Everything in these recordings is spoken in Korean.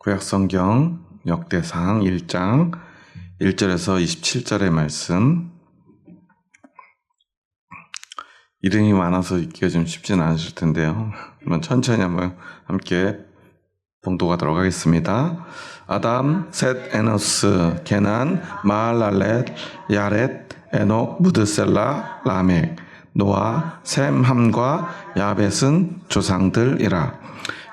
구약성경 역대상 1장 1절에서 27절의 말씀. 이름이 많아서 읽기가 좀 쉽지는 않으실 텐데요. 한번 천천히 한번 함께 봉독하도록 하겠습니다. 아담, 셋, 에노스, 게난, 마할랄렛, 야렛, 에녹, 무드셀라, 라멕, 노아, 셈, 함과 야벳은 조상들이라.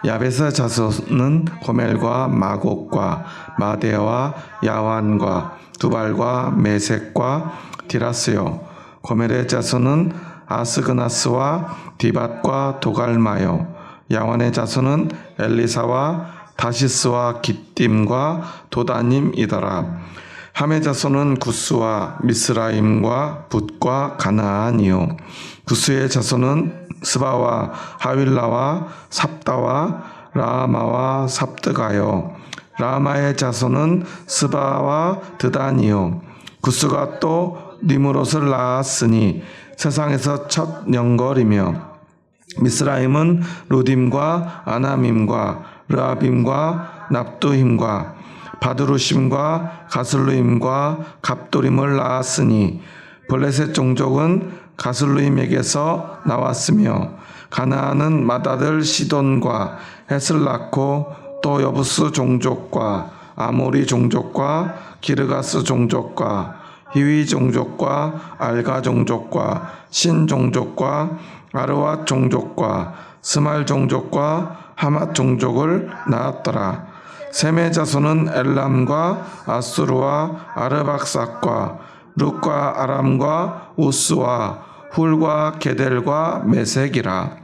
야벳의 자손은 고멜과 마곡과 마대와 야완과 두발과 메색과 디라스요. 고멜의 자손은 아스그나스와 디밧과 도갈마요. 야완의 자손은 엘리사와 다시스와 깃딤과 도다님이더라. 함의 자손은 구스와 미스라임과 붓과 가나안이요. 구스의 자손은 스바와 하윌라와 삽다와 라마와 삽드가요. 라마의 자손은 스바와 드단이요. 구스가 또 니므롯을 낳았으니 세상에서 첫 영걸이며, 미스라임은 루딤과 아나밈과 르아빔과 납두힘과 바드루심과 가슬루임과 갑도림을 낳았으니 블레셋 종족은 가슬루임에게서 나왔으며, 가나안은 맏아들 시돈과 헷을 낳고 또 여부스 종족과 아모리 종족과 기르가스 종족과 히위 종족과 알가 종족과 신 종족과 아르왓 종족과 스말 종족과 하맛 종족을 낳았더라. 셈의 자손은 엘람과 아수르와 아르박삭과 룻과 아람과 우스와 훌과 게델과 메색이라.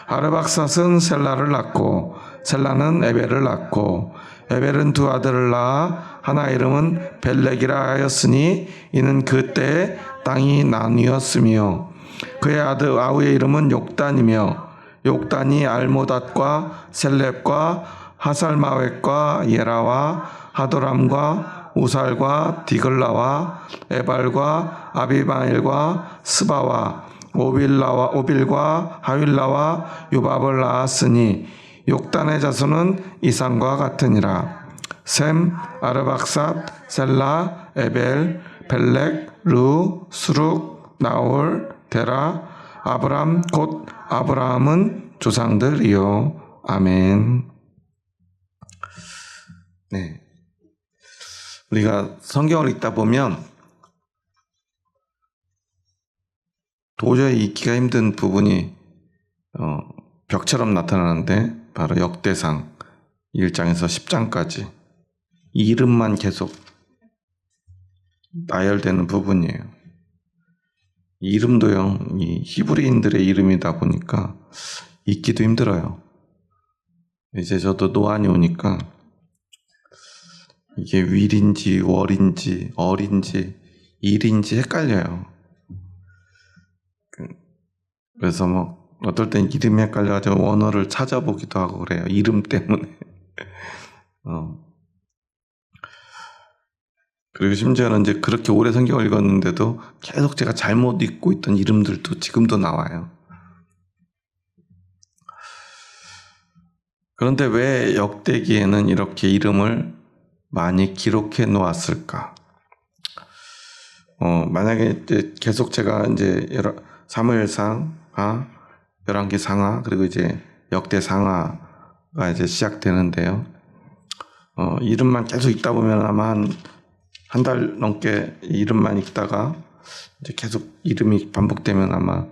아르박삭은 셀라를 낳고 셀라는 에벨을 낳고 에벨은 두 아들을 낳아 하나 이름은 벨렉이라 하였으니 이는 그때에 땅이 나뉘었으며, 그의 아들 아우의 이름은 욕단이며 욕단이 알모닷과 셀렙과 하살마웻과 예라와 하도람과 우살과 디글라와 에발과 아비마일과 스바와 오빌과 하윌라와 유밥을 낳았으니 욕단의 자손은 이상과 같으니라. 셈, 아르박삭, 셀라, 에벨, 벨렉, 루, 수룩, 나올, 데라, 아브람 곧 아브라함은 조상들이요. 아멘. 네, 우리가 성경을 읽다 보면 도저히 읽기가 힘든 부분이 벽처럼 나타나는데, 바로 역대상 1장에서 10장까지 이름만 계속 나열되는 부분이에요. 이름도요, 이 히브리인들의 이름이다 보니까 읽기도 힘들어요. 이제 저도 노안이 오니까 이게 윌인지 월인지 얼인지 일인지 헷갈려요. 그래서 뭐 어떨 땐 이름이 헷갈려가지고 원어를 찾아보기도 하고 그래요. 이름 때문에. 그리고 심지어는 이제 그렇게 오래 성경을 읽었는데도 계속 제가 잘못 읽고 있던 이름들도 지금도 나와요. 그런데 왜 역대기에는 이렇게 이름을 많이 기록해 놓았을까? 만약에 이제 계속 제가 이제 사무엘상, 열왕기상하, 그리고 이제 역대상하가 이제 시작되는데요. 이름만 계속 읽다 보면 아마 한 달 넘게 이름만 읽다가 이제 계속 이름이 반복되면 아마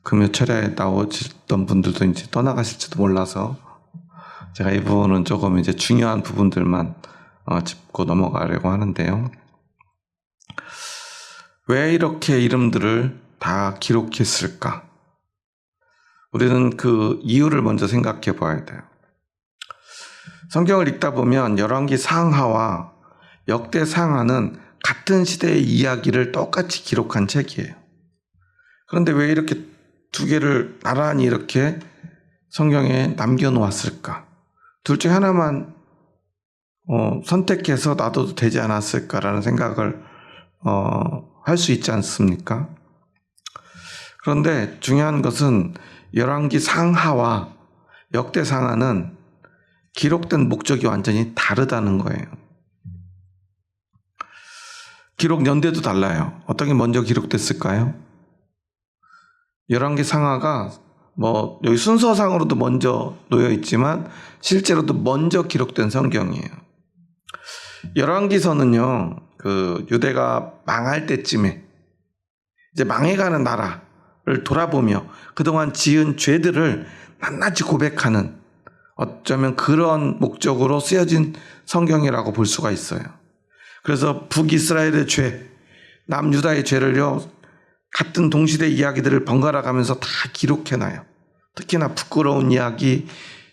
금요철에 나오시던 분들도 이제 떠나가실지도 몰라서 제가 이 부분은 조금 이제 중요한 부분들만 짚고 넘어가려고 하는데요. 왜 이렇게 이름들을 다 기록했을까? 우리는 그 이유를 먼저 생각해 봐야 돼요. 성경을 읽다 보면 열왕기 상하와 역대 상하는 같은 시대의 이야기를 똑같이 기록한 책이에요. 그런데 왜 이렇게 두 개를 나란히 이렇게 성경에 남겨놓았을까? 둘 중에 하나만 선택해서 놔둬도 되지 않았을까라는 생각을 할 수 있지 않습니까? 그런데 중요한 것은 열왕기 상하와 역대 상하는 기록된 목적이 완전히 다르다는 거예요. 기록 연대도 달라요. 어떤 게 먼저 기록됐을까요? 열왕기 상하가 여기 순서상으로도 먼저 놓여 있지만 실제로도 먼저 기록된 성경이에요. 열왕기서는요, 유대가 망할 때쯤에 이제 망해가는 나라를 돌아보며 그동안 지은 죄들을 낱낱이 고백하는, 어쩌면 그런 목적으로 쓰여진 성경이라고 볼 수가 있어요. 그래서 북이스라엘의 죄, 남유다의 죄를요, 같은 동시대 이야기들을 번갈아 가면서 다 기록해놔요. 특히나 부끄러운 이야기,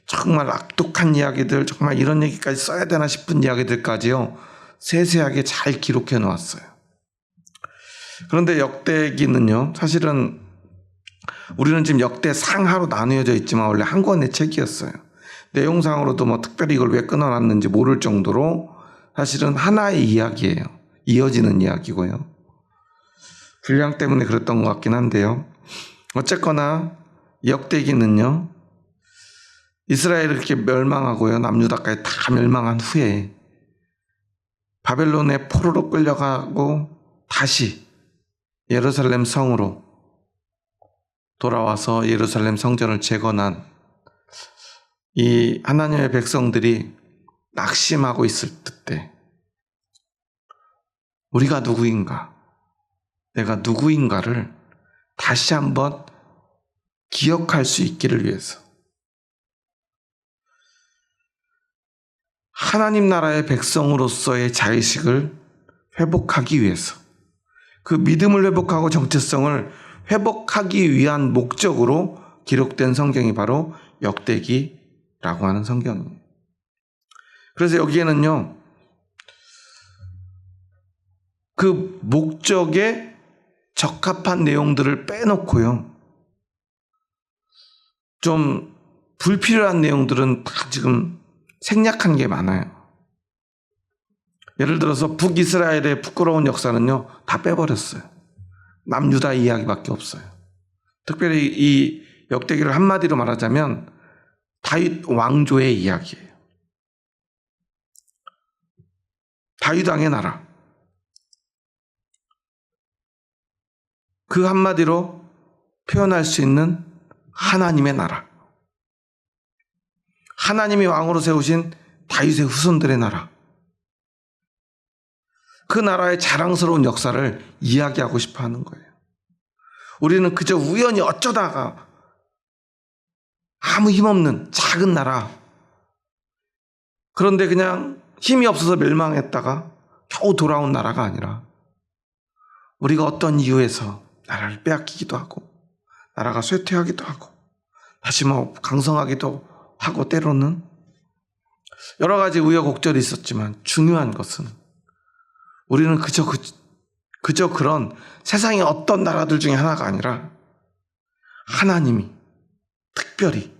정말 악독한 이야기들, 정말 이런 얘기까지 써야 되나 싶은 이야기들까지요, 세세하게 잘 기록해 놓았어요. 그런데 역대기는요, 사실은 우리는 지금 역대상하로 나누어져 있지만 원래 한 권의 책이었어요. 내용상으로도 특별히 이걸 왜 끊어놨는지 모를 정도로 사실은 하나의 이야기예요. 이어지는 이야기고요. 분량 때문에 그랬던 것 같긴 한데요. 어쨌거나 역대기는요, 이스라엘이 그렇게 멸망하고요, 남유다까지 다 멸망한 후에 바벨론의 포로로 끌려가고 다시 예루살렘 성으로 돌아와서 예루살렘 성전을 재건한 이 하나님의 백성들이 낙심하고 있을 때 우리가 누구인가, 내가 누구인가를 다시 한번 기억할 수 있기를 위해서, 하나님 나라의 백성으로서의 자의식을 회복하기 위해서, 그 믿음을 회복하고 정체성을 회복하기 위한 목적으로 기록된 성경이 바로 역대기라고 하는 성경이에요. 그래서 여기에는요, 그 목적에 적합한 내용들을 빼놓고요, 좀 불필요한 내용들은 다 지금 생략한 게 많아요. 예를 들어서 북이스라엘의 부끄러운 역사는요, 다 빼버렸어요. 남유다 이야기밖에 없어요. 특별히 이 역대기를 한마디로 말하자면 다윗 왕조의 이야기예요. 다윗 왕의 나라. 그 한마디로 표현할 수 있는 하나님의 나라. 하나님이 왕으로 세우신 다윗의 후손들의 나라. 그 나라의 자랑스러운 역사를 이야기하고 싶어 하는 거예요. 우리는 그저 우연히 어쩌다가 아무 힘없는 작은 나라, 그런데 그냥 힘이 없어서 멸망했다가 겨우 돌아온 나라가 아니라, 우리가 어떤 이유에서 나라를 빼앗기기도 하고 나라가 쇠퇴하기도 하고 다시 강성하기도 하고 때로는 여러 가지 우여곡절이 있었지만, 중요한 것은 우리는 그저 그런 세상의 어떤 나라들 중에 하나가 아니라 하나님이 특별히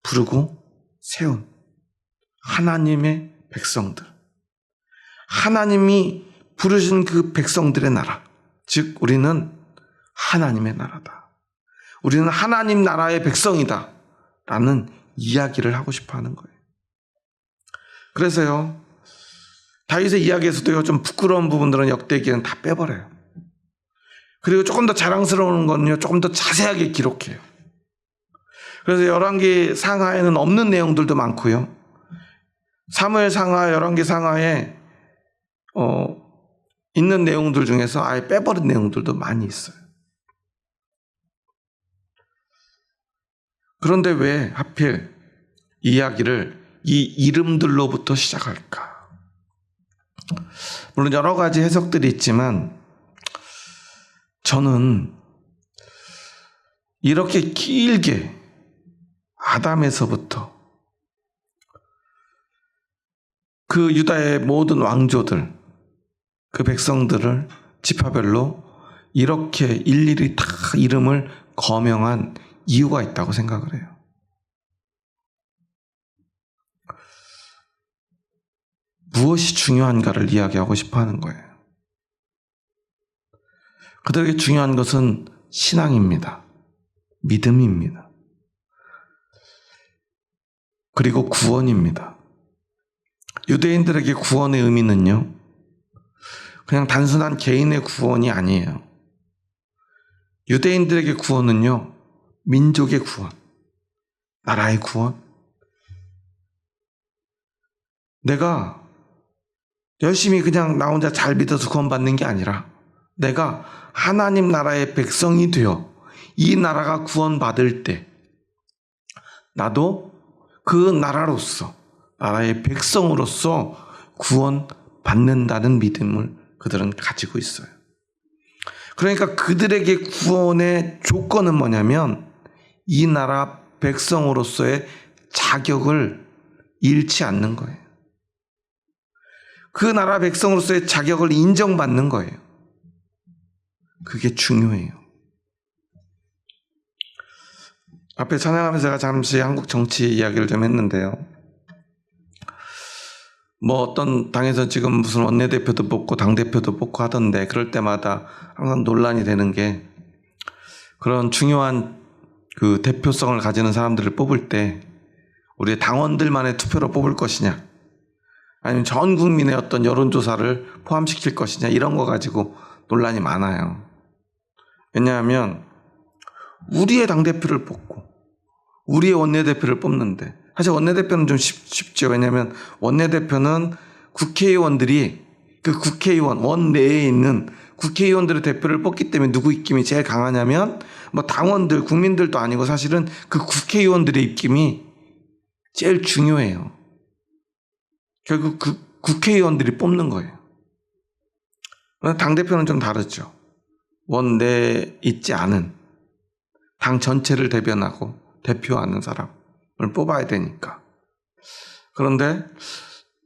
부르고 세운 하나님의 백성들, 하나님이 부르신 그 백성들의 나라, 즉 우리는 하나님의 나라다, 우리는 하나님 나라의 백성이다 라는 이야기를 하고 싶어 하는 거예요. 그래서요, 다윗의 이야기에서도요, 좀 부끄러운 부분들은 역대기는 다 빼버려요. 그리고 조금 더 자랑스러운 거는요, 조금 더 자세하게 기록해요. 그래서 열왕기 상하에는 없는 내용들도 많고요, 사무엘 상하, 열왕기 상하에 있는 내용들 중에서 아예 빼버린 내용들도 많이 있어요. 그런데 왜 하필 이야기를 이 이름들로부터 시작할까? 물론 여러 가지 해석들이 있지만 저는 이렇게 길게 아담에서부터 그 유다의 모든 왕조들, 그 백성들을 지파별로 이렇게 일일이 다 이름을 거명한 이유가 있다고 생각을 해요. 무엇이 중요한가를 이야기하고 싶어 하는 거예요. 그들에게 중요한 것은 신앙입니다. 믿음입니다. 그리고 구원입니다. 유대인들에게 구원의 의미는요, 그냥 단순한 개인의 구원이 아니에요. 유대인들에게 구원은요, 민족의 구원, 나라의 구원. 내가 열심히 그냥 나 혼자 잘 믿어서 구원받는 게 아니라 내가 하나님 나라의 백성이 되어 이 나라가 구원받을 때 나도 그 나라로서, 나라의 백성으로서 구원받는다는 믿음을 그들은 가지고 있어요. 그러니까 그들에게 구원의 조건은 뭐냐면 이 나라 백성으로서의 자격을 잃지 않는 거예요. 그 나라 백성으로서의 자격을 인정받는 거예요. 그게 중요해요. 앞에 찬양하면서 제가 잠시 한국 정치 이야기를 좀 했는데요. 뭐 어떤 당에서 지금 무슨 원내대표도 뽑고 당대표도 뽑고 하던데 그럴 때마다 항상 논란이 되는 게 그런 중요한 그 대표성을 가지는 사람들을 뽑을 때 우리 당원들만의 투표로 뽑을 것이냐 아니면 전 국민의 어떤 여론조사를 포함시킬 것이냐 이런 거 가지고 논란이 많아요. 왜냐하면 우리의 당대표를 뽑고 우리의 원내대표를 뽑는데 사실 원내대표는 좀 쉽죠. 왜냐하면 원내대표는 국회의원들이 그 국회의원 원 내에 있는 국회의원들의 대표를 뽑기 때문에 누구 입김이 제일 강하냐면 뭐 당원들 국민들도 아니고 사실은 그 국회의원들의 입김이 제일 중요해요. 결국 그 국회의원들이 뽑는 거예요. 당대표는 좀 다르죠. 원 내에 있지 않은 당 전체를 대변하고 대표하는 사람을 뽑아야 되니까. 그런데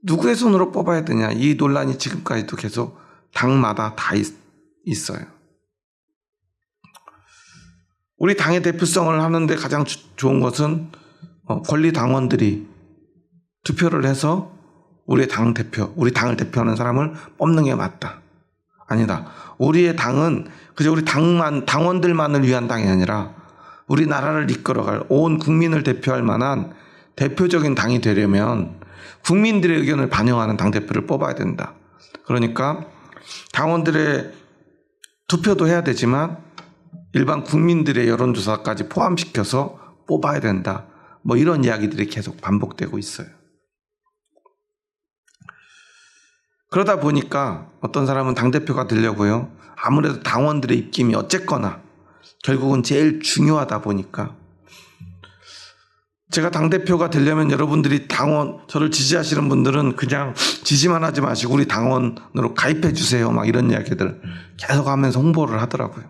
누구의 손으로 뽑아야 되냐 이 논란이 지금까지도 계속 당마다 다 있어요. 우리 당의 대표성을 하는데 가장 좋은 것은 권리 당원들이 투표를 해서 우리 당 대표, 우리 당을 대표하는 사람을 뽑는 게 맞다. 아니다. 우리의 당은 그저 우리 당원들만을 위한 당이 아니라 우리나라를 이끌어갈 온 국민을 대표할 만한 대표적인 당이 되려면 국민들의 의견을 반영하는 당대표를 뽑아야 된다. 그러니까 당원들의 투표도 해야 되지만 일반 국민들의 여론조사까지 포함시켜서 뽑아야 된다. 뭐 이런 이야기들이 계속 반복되고 있어요. 그러다 보니까 어떤 사람은 당대표가 되려고요. 아무래도 당원들의 입김이 어쨌거나 결국은 제일 중요하다 보니까 제가 당대표가 되려면 여러분들이 저를 지지하시는 분들은 그냥 지지만 하지 마시고 우리 당원으로 가입해 주세요. 막 이런 이야기들 계속 하면서 홍보를 하더라고요.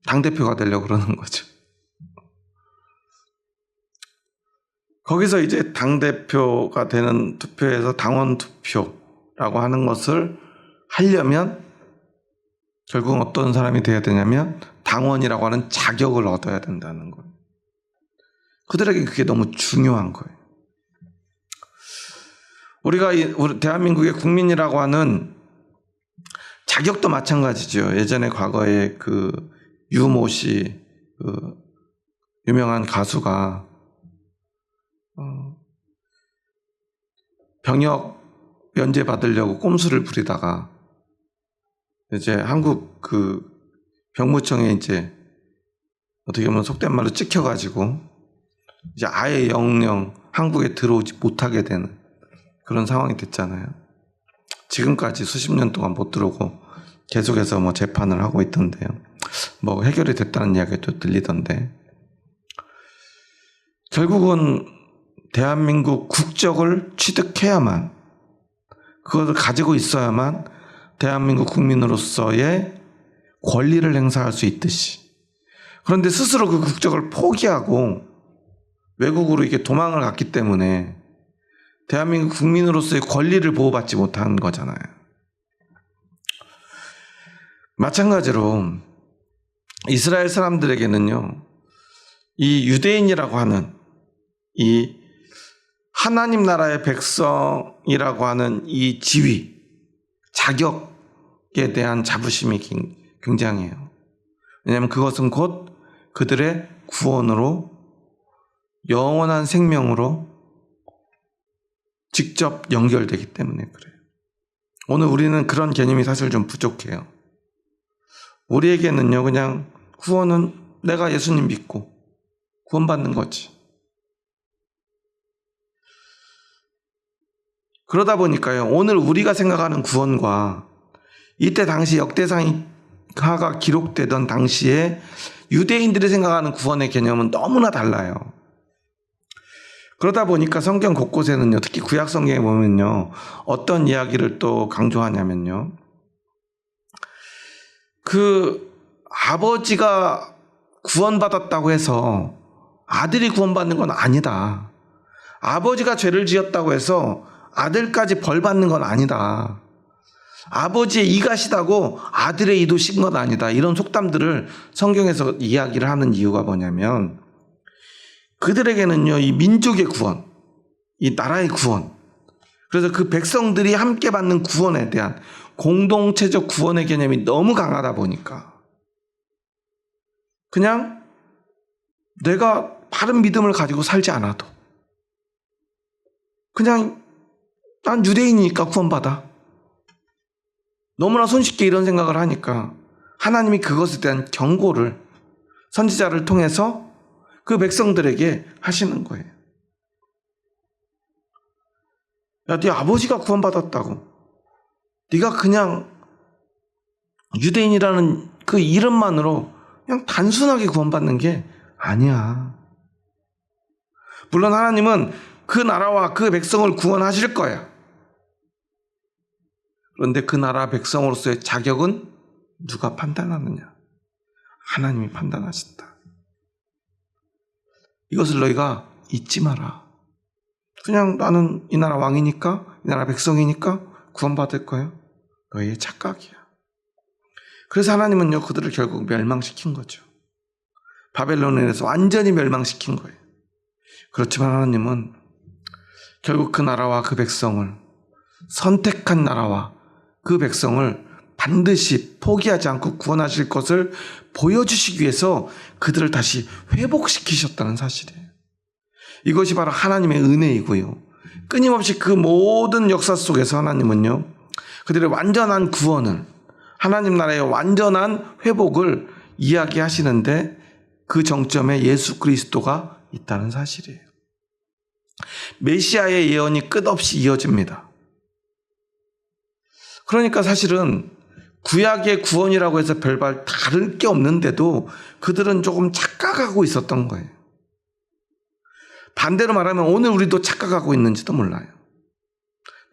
당대표가 되려고 그러는 거죠. 거기서 이제 당대표가 되는 투표에서 당원 투표라고 하는 것을 하려면 결국은 어떤 사람이 돼야 되냐면 당원이라고 하는 자격을 얻어야 된다는 거예요. 그들에게 그게 너무 중요한 거예요. 우리 대한민국의 국민이라고 하는 자격도 마찬가지죠. 예전에 과거에 그 유모 씨, 그 유명한 가수가 병역 면제 받으려고 꼼수를 부리다가 이제 한국 그 병무청에 이제 어떻게 보면 속된 말로 찍혀가지고 이제 아예 영영 한국에 들어오지 못하게 되는 그런 상황이 됐잖아요. 지금까지 수십 년 동안 못 들어오고 계속해서 뭐 재판을 하고 있던데요. 뭐 해결이 됐다는 이야기도 들리던데 결국은 대한민국 국적을 취득해야만 그것을 가지고 있어야만 대한민국 국민으로서의 권리를 행사할 수 있듯이 그런데 스스로 그 국적을 포기하고 외국으로 이게 도망을 갔기 때문에 대한민국 국민으로서의 권리를 보호받지 못한 거잖아요. 마찬가지로 이스라엘 사람들에게는요, 이 유대인이라고 하는 이 하나님 나라의 백성이라고 하는 이 지위, 자격에 대한 자부심이 굉장해요. 왜냐하면 그것은 곧 그들의 구원으로 영원한 생명으로 직접 연결되기 때문에 그래요. 오늘 우리는 그런 개념이 사실 좀 부족해요. 우리에게는요, 그냥 구원은 내가 예수님 믿고 구원받는 거지. 그러다 보니까요, 오늘 우리가 생각하는 구원과 이때 당시 역대상하가 기록되던 당시에 유대인들이 생각하는 구원의 개념은 너무나 달라요. 그러다 보니까 성경 곳곳에는요, 특히 구약 성경에 보면요, 어떤 이야기를 또 강조하냐면요, 그 아버지가 구원받았다고 해서 아들이 구원받는 건 아니다. 아버지가 죄를 지었다고 해서 아들까지 벌 받는 건 아니다. 아버지의 이가시다고 아들의 이도 신 건 아니다. 이런 속담들을 성경에서 이야기를 하는 이유가 뭐냐면, 그들에게는요, 이 민족의 구원, 이 나라의 구원, 그래서 그 백성들이 함께 받는 구원에 대한 공동체적 구원의 개념이 너무 강하다 보니까 그냥 내가 바른 믿음을 가지고 살지 않아도 그냥 난 유대인이니까 구원받아. 너무나 손쉽게 이런 생각을 하니까 하나님이 그것에 대한 경고를 선지자를 통해서 그 백성들에게 하시는 거예요. 야, 네 아버지가 구원받았다고. 네가 그냥 유대인이라는 그 이름만으로 그냥 단순하게 구원받는 게 아니야. 물론 하나님은 그 나라와 그 백성을 구원하실 거야. 그런데 그 나라 백성으로서의 자격은 누가 판단하느냐? 하나님이 판단하신다. 이것을 너희가 잊지 마라. 그냥 나는 이 나라 왕이니까, 이 나라 백성이니까 구원받을 거야. 너희의 착각이야. 그래서 하나님은요, 그들을 결국 멸망시킨 거죠. 바벨론에서 완전히 멸망시킨 거예요. 그렇지만 하나님은 결국 그 나라와 그 백성을, 선택한 나라와 그 백성을 반드시 포기하지 않고 구원하실 것을 보여주시기 위해서 그들을 다시 회복시키셨다는 사실이에요. 이것이 바로 하나님의 은혜이고요. 끊임없이 그 모든 역사 속에서 하나님은요, 그들의 완전한 구원을, 하나님 나라의 완전한 회복을 이야기하시는데 그 정점에 예수 그리스도가 있다는 사실이에요. 메시아의 예언이 끝없이 이어집니다. 그러니까 사실은 구약의 구원이라고 해서 별반 다를 게 없는데도 그들은 조금 착각하고 있었던 거예요. 반대로 말하면 오늘 우리도 착각하고 있는지도 몰라요.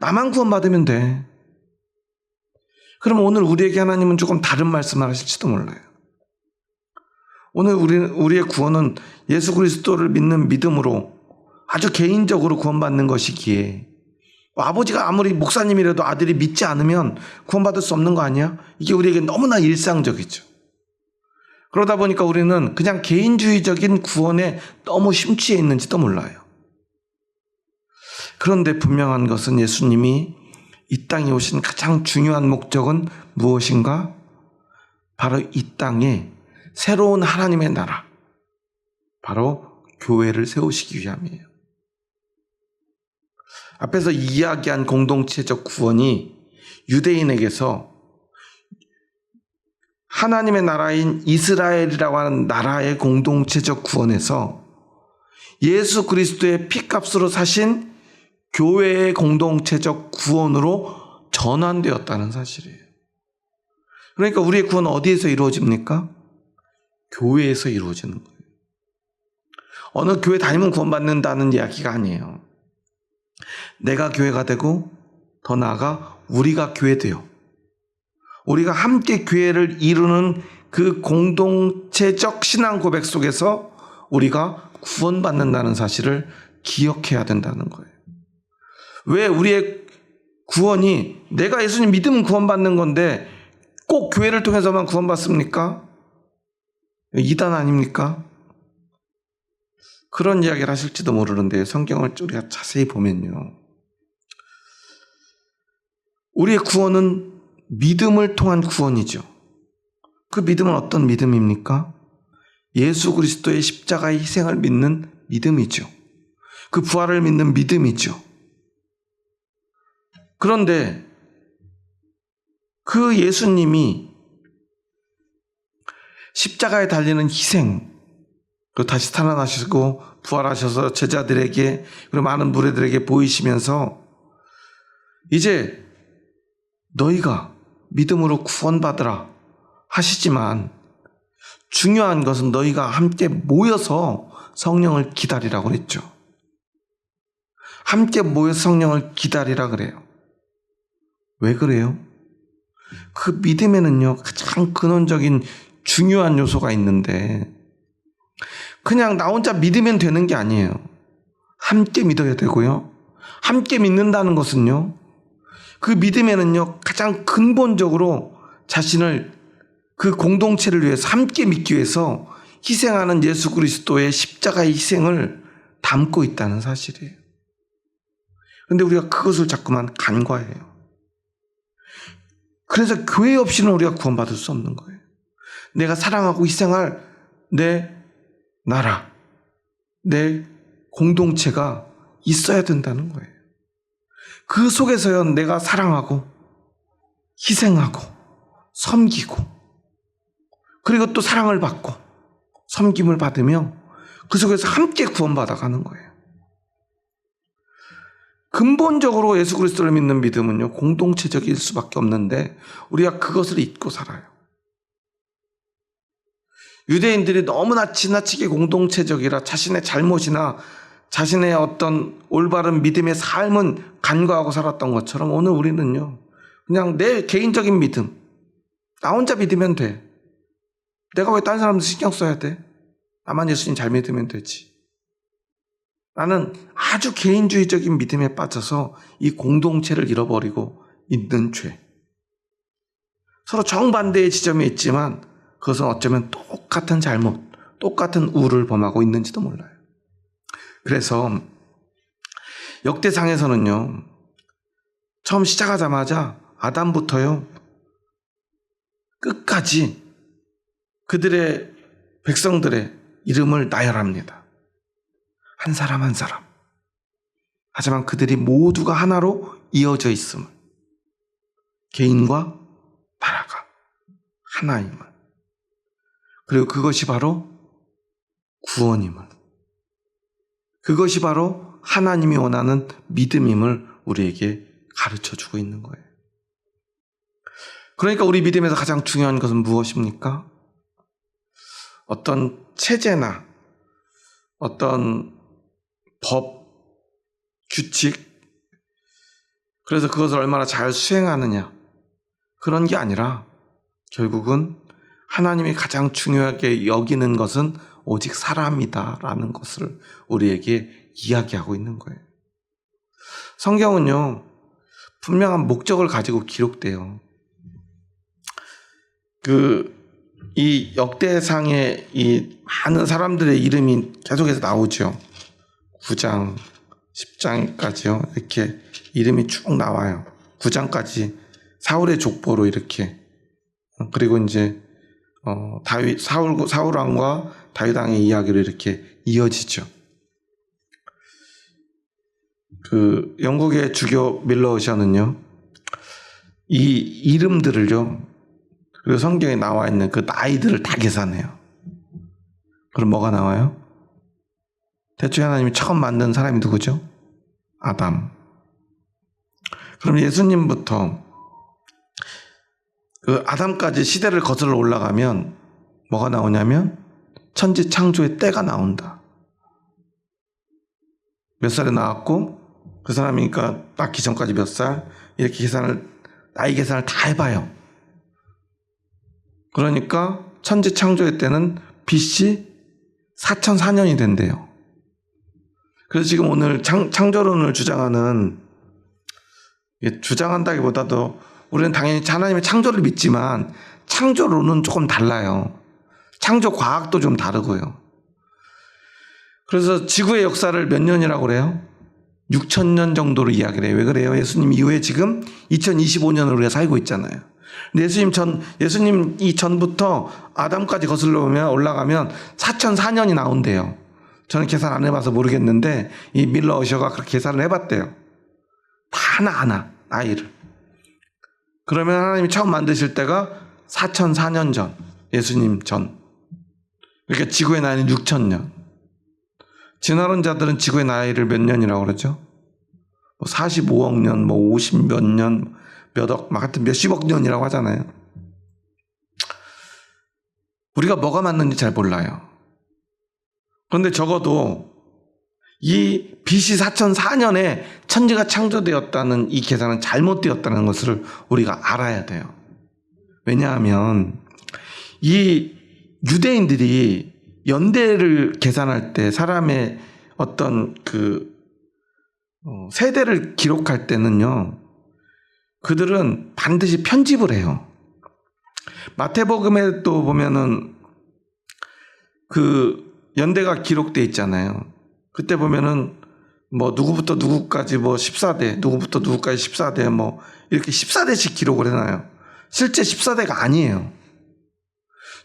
나만 구원받으면 돼. 그럼 오늘 우리에게 하나님은 조금 다른 말씀을 하실지도 몰라요. 오늘 우리의 구원은 예수 그리스도를 믿는 믿음으로 아주 개인적으로 구원받는 것이기에, 아버지가 아무리 목사님이라도 아들이 믿지 않으면 구원받을 수 없는 거 아니야? 이게 우리에게 너무나 일상적이죠. 그러다 보니까 우리는 그냥 개인주의적인 구원에 너무 심취해 있는지도 몰라요. 그런데 분명한 것은 예수님이 이 땅에 오신 가장 중요한 목적은 무엇인가? 바로 이 땅에 새로운 하나님의 나라, 바로 교회를 세우시기 위함이에요. 앞에서 이야기한 공동체적 구원이 유대인에게서 하나님의 나라인 이스라엘이라고 하는 나라의 공동체적 구원에서 예수 그리스도의 피값으로 사신 교회의 공동체적 구원으로 전환되었다는 사실이에요. 그러니까 우리의 구원은 어디에서 이루어집니까? 교회에서 이루어지는 거예요. 어느 교회 다니면 구원받는다는 이야기가 아니에요. 내가 교회가 되고 더 나아가 우리가 교회 돼요. 우리가 함께 교회를 이루는 그 공동체적 신앙 고백 속에서 우리가 구원받는다는 사실을 기억해야 된다는 거예요. 왜 우리의 구원이 내가 예수님 믿으면 구원받는 건데 꼭 교회를 통해서만 구원받습니까? 이단 아닙니까? 그런 이야기를 하실지도 모르는데 성경을 우리가 자세히 보면요, 우리의 구원은 믿음을 통한 구원이죠. 그 믿음은 어떤 믿음입니까? 예수 그리스도의 십자가의 희생을 믿는 믿음이죠. 그 부활을 믿는 믿음이죠. 그런데 그 예수님이 십자가에 달리는 희생, 그리고 다시 살아나시고 부활하셔서 제자들에게 그리고 많은 무리들에게 보이시면서 이제 너희가 믿음으로 구원받으라 하시지만 중요한 것은 너희가 함께 모여서 성령을 기다리라고 그랬죠. 함께 모여서 성령을 기다리라 그래요. 왜 그래요? 그 믿음에는요, 가장 근원적인 중요한 요소가 있는데 그냥 나 혼자 믿으면 되는 게 아니에요. 함께 믿어야 되고요. 함께 믿는다는 것은요, 그 믿음에는요, 가장 근본적으로 자신을 그 공동체를 위해서 함께 믿기 위해서 희생하는 예수 그리스도의 십자가의 희생을 담고 있다는 사실이에요. 그런데 우리가 그것을 자꾸만 간과해요. 그래서 교회 없이는 우리가 구원받을 수 없는 거예요. 내가 사랑하고 희생할 내 나라, 내 공동체가 있어야 된다는 거예요. 그 속에서요, 내가 사랑하고 희생하고 섬기고 그리고 또 사랑을 받고 섬김을 받으며 그 속에서 함께 구원받아가는 거예요. 근본적으로 예수 그리스도를 믿는 믿음은요, 공동체적일 수밖에 없는데 우리가 그것을 잊고 살아요. 유대인들이 너무나 지나치게 공동체적이라 자신의 잘못이나 자신의 어떤 올바른 믿음의 삶은 간과하고 살았던 것처럼 오늘 우리는요, 그냥 내 개인적인 믿음, 나 혼자 믿으면 돼. 내가 왜 다른 사람들 신경 써야 돼? 나만 예수님 잘 믿으면 되지. 나는 아주 개인주의적인 믿음에 빠져서 이 공동체를 잃어버리고 있는 죄. 서로 정반대의 지점이 있지만 그것은 어쩌면 똑같은 잘못, 똑같은 우를 범하고 있는지도 몰라요. 그래서 역대상에서는요, 처음 시작하자마자 아담부터요, 끝까지 그들의 백성들의 이름을 나열합니다. 한 사람 한 사람. 하지만 그들이 모두가 하나로 이어져 있음을, 개인과 나라가 하나임을, 그리고 그것이 바로 구원임을, 그것이 바로 하나님이 원하는 믿음임을 우리에게 가르쳐주고 있는 거예요. 그러니까 우리 믿음에서 가장 중요한 것은 무엇입니까? 어떤 체제나 어떤 법, 규칙, 그래서 그것을 얼마나 잘 수행하느냐, 그런 게 아니라 결국은 하나님이 가장 중요하게 여기는 것은 오직 사람이다라는 것을 우리에게 이야기하고 있는 거예요. 성경은요, 분명한 목적을 가지고 기록돼요. 이 역대상에 이 많은 사람들의 이름이 계속해서 나오죠. 9장, 10장까지요. 이렇게 이름이 쭉 나와요. 9장까지 사울의 족보로 이렇게. 그리고 이제 사울 왕과 다윗 왕의 이야기로 이렇게 이어지죠. 그 영국의 주교 밀러셔는요, 이 이름들을요, 그리고 성경에 나와 있는 그 나이들을 다 계산해요. 그럼 뭐가 나와요? 대충 하나님이 처음 만든 사람이 누구죠? 아담. 그럼 예수님부터 그 아담까지 시대를 거슬러 올라가면 뭐가 나오냐면 천지 창조의 때가 나온다. 몇 살에 나왔고 그 사람이니까 낳기 전까지 몇 살, 이렇게 나이 계산을 다 해봐요. 그러니까 천지 창조의 때는 BC 4004년이 된대요. 그래서 지금 오늘 창조론을 주장한다기보다도 우리는 당연히 하나님의 창조를 믿지만 창조론은 조금 달라요. 창조 과학도 좀 다르고요. 그래서 지구의 역사를 몇 년이라고 그래요? 6,000년 정도로 이야기를 해요. 왜 그래요? 예수님 이후에 지금 2025년을 우리가 살고 있잖아요. 근데 예수님 이 전부터 아담까지 거슬러 올라가면 4004년이 나온대요. 저는 계산 안 해봐서 모르겠는데 이 밀러 어셔가 그렇게 계산을 해봤대요. 다 하나하나 나이를. 그러면 하나님이 처음 만드실 때가 4004년 전, 예수님 전. 그러니까 지구의 나이는 6000년. 진화론자들은 지구의 나이를 몇 년이라고 그러죠? 45억 년, 50 몇 년, 몇 억, 막 하여튼 몇십억 년이라고 하잖아요. 우리가 뭐가 맞는지 잘 몰라요. 그런데 적어도 이 BC 4004년에 천지가 창조되었다는 이 계산은 잘못되었다는 것을 우리가 알아야 돼요. 왜냐하면 이 유대인들이 연대를 계산할 때 사람의 어떤 세대를 기록할 때는요, 그들은 반드시 편집을 해요. 마태복음에 또 보면은 연대가 기록돼 있잖아요. 그때 보면은 누구부터 누구까지 14대, 누구부터 누구까지 14대 이렇게 14대씩 기록을 해놔요. 실제 14대가 아니에요.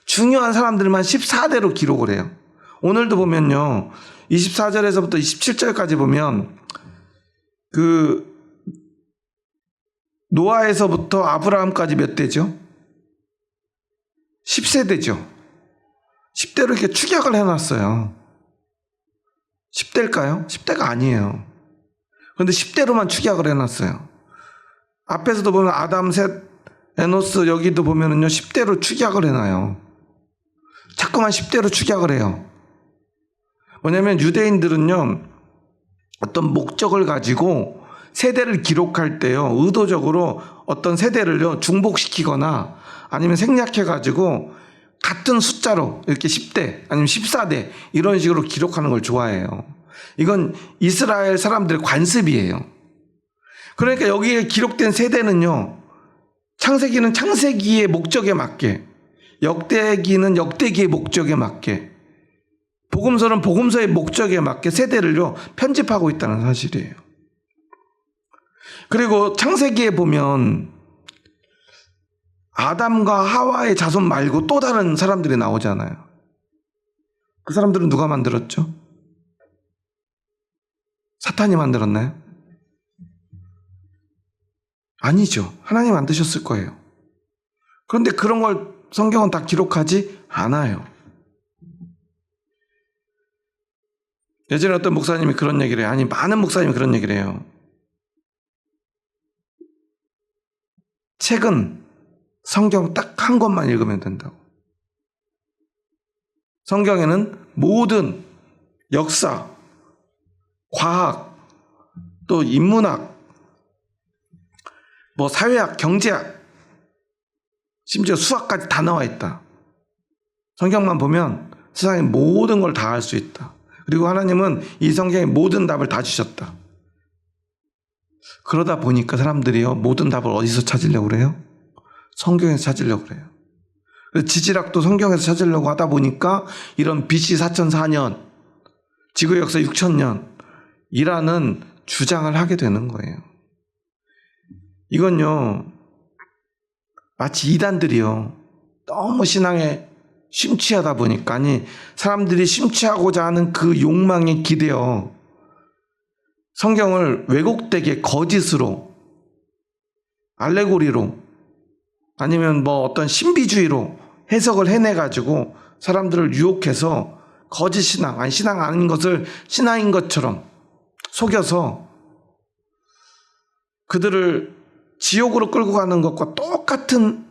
중요한 사람들만 14대로 기록을 해요. 오늘도 보면요, 24절에서부터 27절까지 보면 노아에서부터 아브라함까지 몇 대죠? 10세대죠. 10대로 이렇게 축약을 해놨어요. 10대일까요? 10대가 아니에요. 그런데 10대로만 축약을 해놨어요. 앞에서도 보면 아담, 셋, 에노스 여기도 보면은요 10대로 축약을 해놔요. 자꾸만 10대로 축약을 해요. 뭐냐면 유대인들은요 어떤 목적을 가지고 세대를 기록할 때요 의도적으로 어떤 세대를요 중복시키거나 아니면 생략해가지고 같은 숫자로 이렇게 10대 아니면 14대 이런 식으로 기록하는 걸 좋아해요. 이건 이스라엘 사람들의 관습이에요. 그러니까 여기에 기록된 세대는요, 창세기는 창세기의 목적에 맞게, 역대기는 역대기의 목적에 맞게, 복음서는 복음서의 목적에 맞게 세대를요 편집하고 있다는 사실이에요. 그리고 창세기에 보면 아담과 하와의 자손 말고 또 다른 사람들이 나오잖아요. 그 사람들은 누가 만들었죠? 사탄이 만들었나요? 아니죠. 하나님 만드셨을 거예요. 그런데 그런 걸 성경은 다 기록하지 않아요. 예전에 어떤 목사님이 그런 얘기를 해요. 아니, 많은 목사님이 그런 얘기를 해요. 책은 성경 딱 한 권만 읽으면 된다고. 성경에는 모든 역사, 과학, 또 인문학, 사회학, 경제학, 심지어 수학까지 다 나와 있다. 성경만 보면 세상의 모든 걸 다 알 수 있다. 그리고 하나님은 이 성경의 모든 답을 다 주셨다. 그러다 보니까 사람들이요 모든 답을 어디서 찾으려고 그래요? 성경에서 찾으려고 그래요. 지질학도 성경에서 찾으려고 하다 보니까 이런 BC 4004년, 지구의 역사 6000년이라는 주장을 하게 되는 거예요. 이건요 마치 이단들이요 너무 신앙에 심취하다 보니까, 아니 사람들이 심취하고자 하는 그 욕망에 기대어 성경을 왜곡되게 거짓으로, 알레고리로, 아니면 어떤 신비주의로 해석을 해내가지고 사람들을 유혹해서 거짓 신앙, 아니 신앙 아닌 것을 신앙인 것처럼 속여서 그들을 지옥으로 끌고 가는 것과 똑같은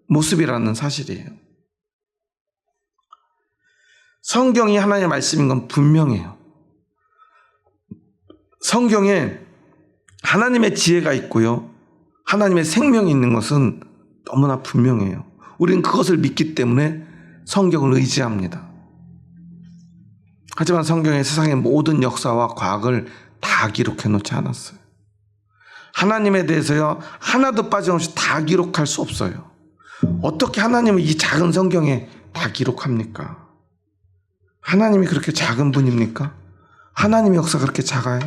모습이라는 사실이에요. 성경이 하나님의 말씀인 건 분명해요. 성경에 하나님의 지혜가 있고요, 하나님의 생명이 있는 것은 너무나 분명해요. 우리는 그것을 믿기 때문에 성경을 의지합니다. 하지만 성경에 세상의 모든 역사와 과학을 다 기록해 놓지 않았어요. 하나님에 대해서요 하나도 빠짐없이 다 기록할 수 없어요. 어떻게 하나님은 이 작은 성경에 다 기록합니까? 하나님이 그렇게 작은 분입니까? 하나님의 역사가 그렇게 작아요?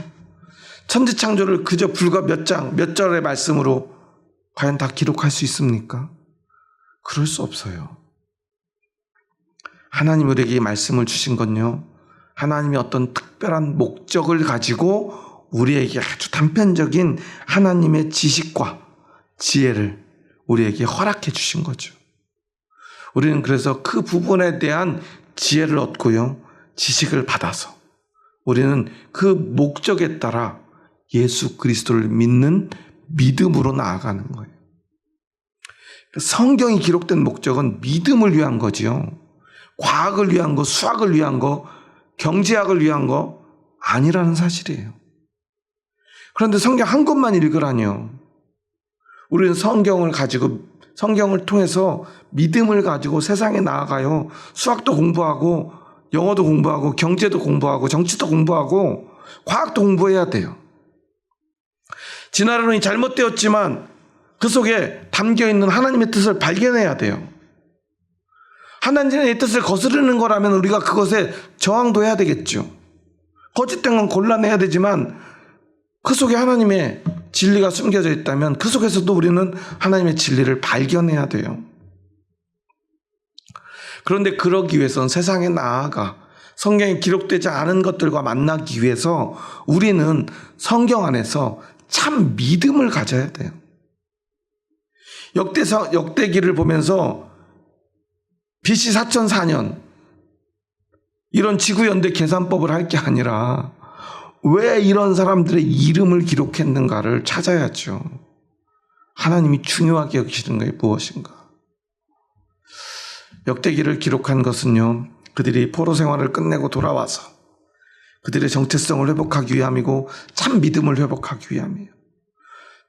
천지창조를 그저 불과 몇 장, 몇 절의 말씀으로 과연 다 기록할 수 있습니까? 그럴 수 없어요. 하나님 우리에게 이 말씀을 주신 건요 하나님의 어떤 특별한 목적을 가지고 우리에게 아주 단편적인 하나님의 지식과 지혜를 우리에게 허락해 주신 거죠. 우리는 그래서 그 부분에 대한 지혜를 얻고요, 지식을 받아서 우리는 그 목적에 따라 예수 그리스도를 믿는 믿음으로 나아가는 거예요. 성경이 기록된 목적은 믿음을 위한 거지요. 과학을 위한 거, 수학을 위한 거, 경제학을 위한 거 아니라는 사실이에요. 그런데 성경 한 권만 읽으라니요. 우리는 성경을 통해서 믿음을 가지고 세상에 나아가요. 수학도 공부하고 영어도 공부하고 경제도 공부하고 정치도 공부하고 과학도 공부해야 돼요. 진화론이 잘못되었지만 그 속에 담겨있는 하나님의 뜻을 발견해야 돼요. 하나님의 뜻을 거스르는 거라면 우리가 그것에 저항도 해야 되겠죠. 거짓된 건 골라내야 되지만 그 속에 하나님의 진리가 숨겨져 있다면 그 속에서도 우리는 하나님의 진리를 발견해야 돼요. 그런데 그러기 위해서는 세상에 나아가 성경에 기록되지 않은 것들과 만나기 위해서 우리는 성경 안에서 참 믿음을 가져야 돼요. 역대기를 보면서 BC 4004년 이런 지구연대 계산법을 할 게 아니라 왜 이런 사람들의 이름을 기록했는가를 찾아야죠. 하나님이 중요하게 여기시는 게 무엇인가. 역대기를 기록한 것은요, 그들이 포로 생활을 끝내고 돌아와서 그들의 정체성을 회복하기 위함이고 참 믿음을 회복하기 위함이에요.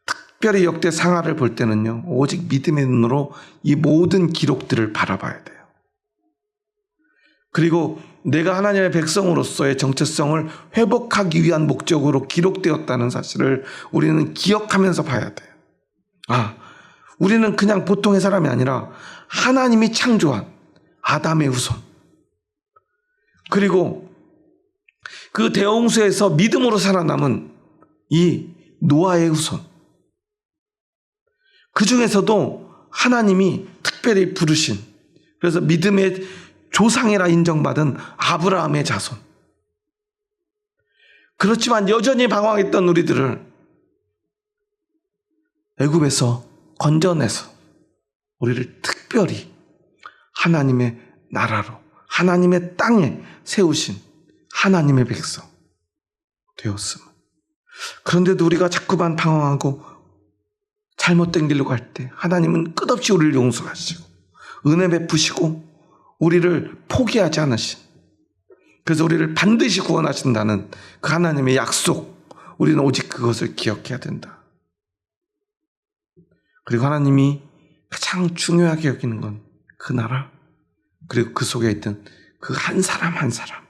특별히 역대 상하를 볼 때는요, 오직 믿음의 눈으로 이 모든 기록들을 바라봐야 돼요. 그리고 내가 하나님의 백성으로서의 정체성을 회복하기 위한 목적으로 기록되었다는 사실을 우리는 기억하면서 봐야 돼요. 우리는 그냥 보통의 사람이 아니라 하나님이 창조한 아담의 후손, 그리고 그 대홍수에서 믿음으로 살아남은 이 노아의 후손, 그 중에서도 하나님이 특별히 부르신, 그래서 믿음의 조상이라 인정받은 아브라함의 자손. 그렇지만 여전히 방황했던 우리들을 애굽에서 건져내서 우리를 특별히 하나님의 나라로, 하나님의 땅에 세우신 하나님의 백성 되었음. 그런데도 우리가 자꾸만 방황하고 잘못된 길로 갈 때 하나님은 끝없이 우리를 용서하시고 은혜 베푸시고 우리를 포기하지 않으신, 그래서 우리를 반드시 구원하신다는 그 하나님의 약속, 우리는 오직 그것을 기억해야 된다. 그리고 하나님이 가장 중요하게 여기는 건 그 나라, 그리고 그 속에 있던 그 한 사람 한 사람.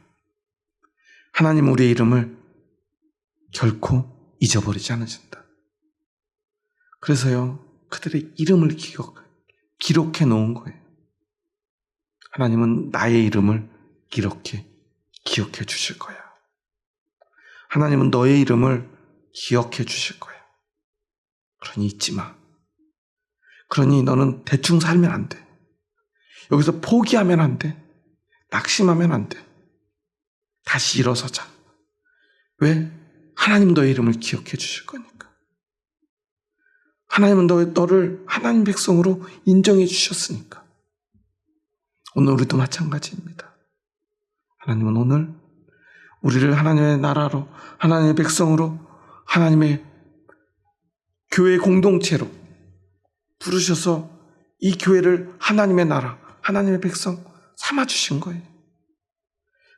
하나님 우리의 이름을 결코 잊어버리지 않으신다. 그래서요, 그들의 이름을 기록해 놓은 거예요. 하나님은 나의 이름을 이렇게 기억해 주실 거야. 하나님은 너의 이름을 기억해 주실 거야. 그러니 잊지 마. 그러니 너는 대충 살면 안 돼. 여기서 포기하면 안 돼. 낙심하면 안 돼. 다시 일어서자. 왜? 하나님 너의 이름을 기억해 주실 거니까. 하나님은 너를 하나님 백성으로 인정해 주셨으니까. 오늘 우리도 마찬가지입니다. 하나님은 오늘 우리를 하나님의 나라로, 하나님의 백성으로, 하나님의 교회 공동체로 부르셔서 이 교회를 하나님의 나라, 하나님의 백성 삼아주신 거예요.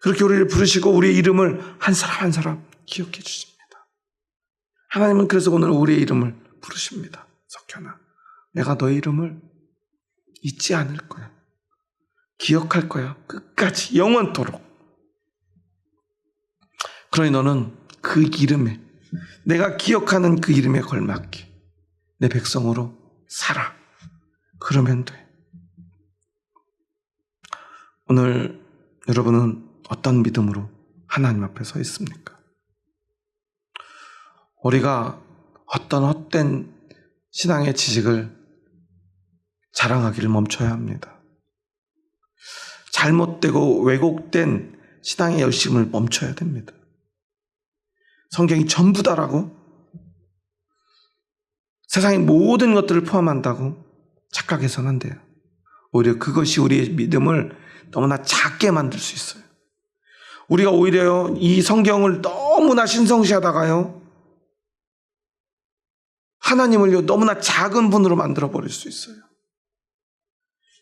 그렇게 우리를 부르시고 우리의 이름을 한 사람 한 사람 기억해 주십니다. 하나님은 그래서 오늘 우리의 이름을 부르십니다. 석현아, 내가 너의 이름을 잊지 않을 거야. 기억할 거야. 끝까지, 영원토록. 그러니 너는 그 이름에, 내가 기억하는 그 이름에 걸맞게 내 백성으로 살아. 그러면 돼. 오늘 여러분은 어떤 믿음으로 하나님 앞에 서 있습니까? 우리가 어떤 헛된 신앙의 지식을 자랑하기를 멈춰야 합니다. 잘못되고 왜곡된 신앙의 열심을 멈춰야 됩니다. 성경이 전부다라고, 세상의 모든 것들을 포함한다고 착각해서는 안 돼요. 오히려 그것이 우리의 믿음을 너무나 작게 만들 수 있어요. 우리가 오히려 이 성경을 너무나 신성시하다가요, 하나님을요 너무나 작은 분으로 만들어 버릴 수 있어요.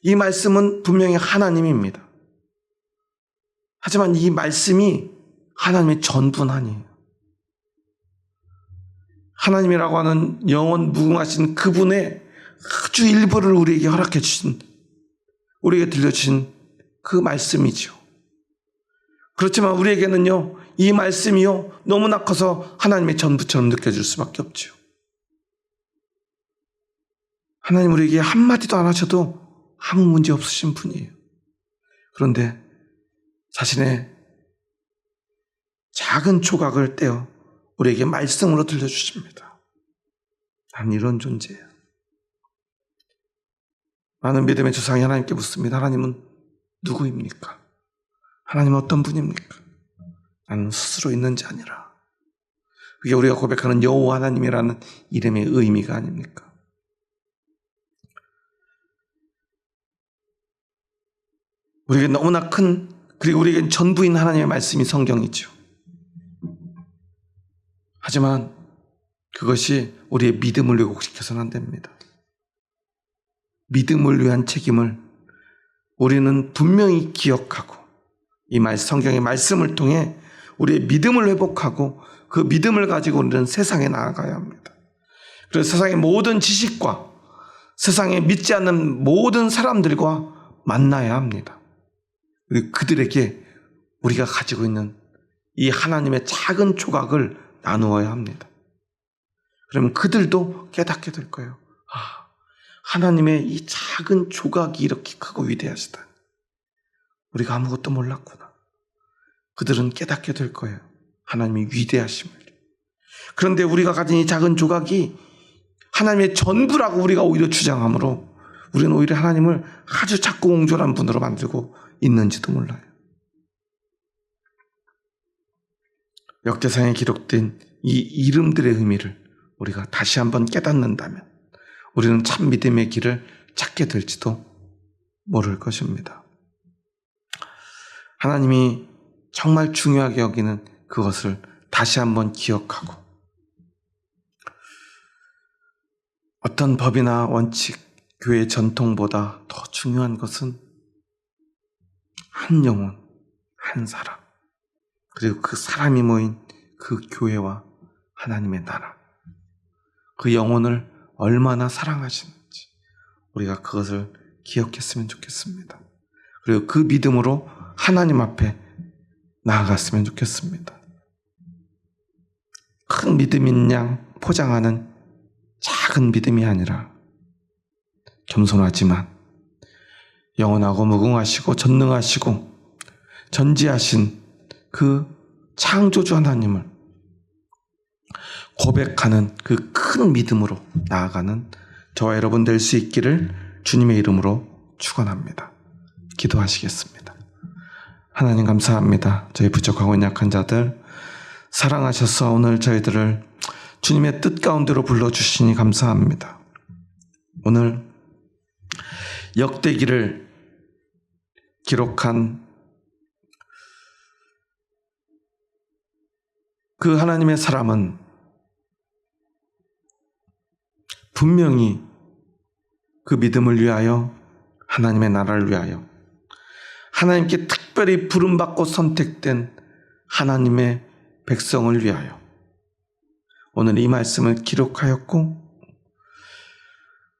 이 말씀은 분명히 하나님입니다. 하지만 이 말씀이 하나님의 전부는 아니에요. 하나님이라고 하는 영원 무궁하신 그분의 아주 일부를 우리에게 허락해 주신, 우리에게 들려주신 그 말씀이죠. 그렇지만 우리에게는요, 이 말씀이요 너무나 커서 하나님의 전부처럼 느껴질 수밖에 없죠. 하나님 우리에게 한마디도 안 하셔도 아무 문제 없으신 분이에요. 그런데 자신의 작은 조각을 떼어 우리에게 말씀으로 들려주십니다. 난 이런 존재예요. 많은 믿음의 조상이 하나님께 묻습니다. 하나님은 누구입니까? 하나님은 어떤 분입니까? 나는 스스로 있는 자 아니라. 그게 우리가 고백하는 여호와 하나님이라는 이름의 의미가 아닙니까? 우리에게 너무나 큰, 그리고 우리에겐 전부인 하나님의 말씀이 성경이죠. 하지만 그것이 우리의 믿음을 왜곡시켜서는 안 됩니다. 믿음을 위한 책임을 우리는 분명히 기억하고, 이 성경의 말씀을 통해 우리의 믿음을 회복하고 그 믿음을 가지고 우리는 세상에 나아가야 합니다. 그래서 세상의 모든 지식과 세상에 믿지 않는 모든 사람들과 만나야 합니다. 그리고 그들에게 우리가 가지고 있는 이 하나님의 작은 조각을 나누어야 합니다. 그러면 그들도 깨닫게 될 거예요. 아, 하나님의 이 작은 조각이 이렇게 크고 위대하시다. 우리가 아무것도 몰랐구나. 그들은 깨닫게 될 거예요. 하나님의 위대하심을. 그런데 우리가 가진 이 작은 조각이 하나님의 전부라고 우리가 오히려 주장하므로 우리는 오히려 하나님을 아주 작고 옹졸한 분으로 만들고 있는지도 몰라요. 역대상에 기록된 이 이름들의 의미를 우리가 다시 한번 깨닫는다면 우리는 참 믿음의 길을 찾게 될지도 모를 것입니다. 하나님이 정말 중요하게 여기는 그것을 다시 한번 기억하고, 어떤 법이나 원칙, 교회 전통보다 더 중요한 것은 한 영혼, 한 사람, 그리고 그 사람이 모인 그 교회와 하나님의 나라, 그 영혼을 얼마나 사랑하시는지 우리가 그것을 기억했으면 좋겠습니다. 그리고 그 믿음으로 하나님 앞에 나아갔으면 좋겠습니다. 큰 믿음인 양 포장하는 작은 믿음이 아니라 겸손하지만 영원하고 무궁하시고 전능하시고 전지하신 그 창조주 하나님을 고백하는 그 큰 믿음으로 나아가는 저와 여러분 될 수 있기를 주님의 이름으로 축원합니다. 기도하시겠습니다. 하나님 감사합니다. 저희 부족하고 연약한 자들 사랑하셔서 오늘 저희들을 주님의 뜻 가운데로 불러주시니 감사합니다. 오늘 역대기를 기록한 그 하나님의 사람은 분명히 그 믿음을 위하여, 하나님의 나라를 위하여, 하나님께 특별히 부름받고 선택된 하나님의 백성을 위하여 오늘 이 말씀을 기록하였고,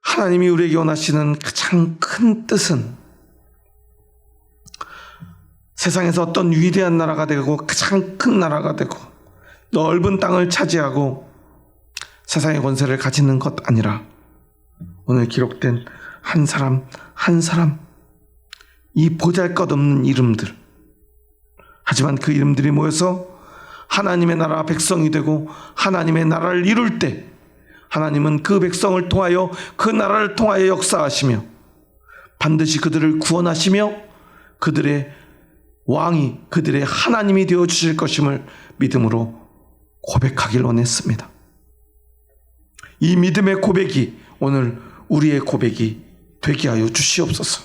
하나님이 우리에게 원하시는 가장 큰 뜻은 세상에서 어떤 위대한 나라가 되고 가장 큰 나라가 되고 넓은 땅을 차지하고 세상의 권세를 가지는 것 아니라 오늘 기록된 한 사람 한 사람, 이 보잘것없는 이름들, 하지만 그 이름들이 모여서 하나님의 나라 백성이 되고 하나님의 나라를 이룰 때 하나님은 그 백성을 통하여 그 나라를 통하여 역사하시며 반드시 그들을 구원하시며 그들의 왕이 그들의 하나님이 되어 주실 것임을 믿음으로 고백하길 원했습니다. 이 믿음의 고백이 오늘 우리의 고백이 되게 하여 주시옵소서.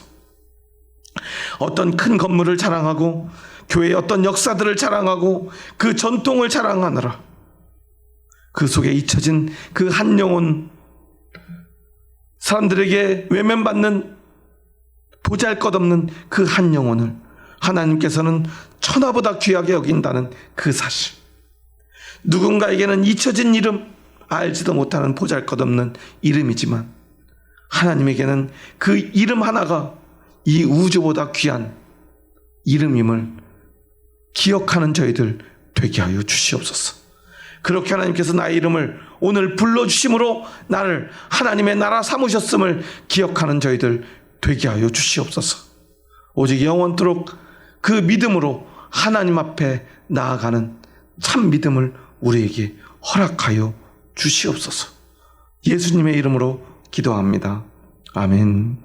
어떤 큰 건물을 자랑하고 교회의 어떤 역사들을 자랑하고 그 전통을 자랑하느라 그 속에 잊혀진 그 한 영혼, 사람들에게 외면받는 보잘것없는 그 한 영혼을 하나님께서는 천하보다 귀하게 여긴다는 그 사실, 누군가에게는 잊혀진 이름, 알지도 못하는 보잘것없는 이름이지만 하나님에게는 그 이름 하나가 이 우주보다 귀한 이름임을 기억하는 저희들 되게 하여 주시옵소서. 그렇게 하나님께서 나의 이름을 오늘 불러주심으로 나를 하나님의 나라 삼으셨음을 기억하는 저희들 되게 하여 주시옵소서. 오직 영원토록 그 믿음으로 하나님 앞에 나아가는 참 믿음을 우리에게 허락하여 주시옵소서. 예수님의 이름으로 기도합니다. 아멘.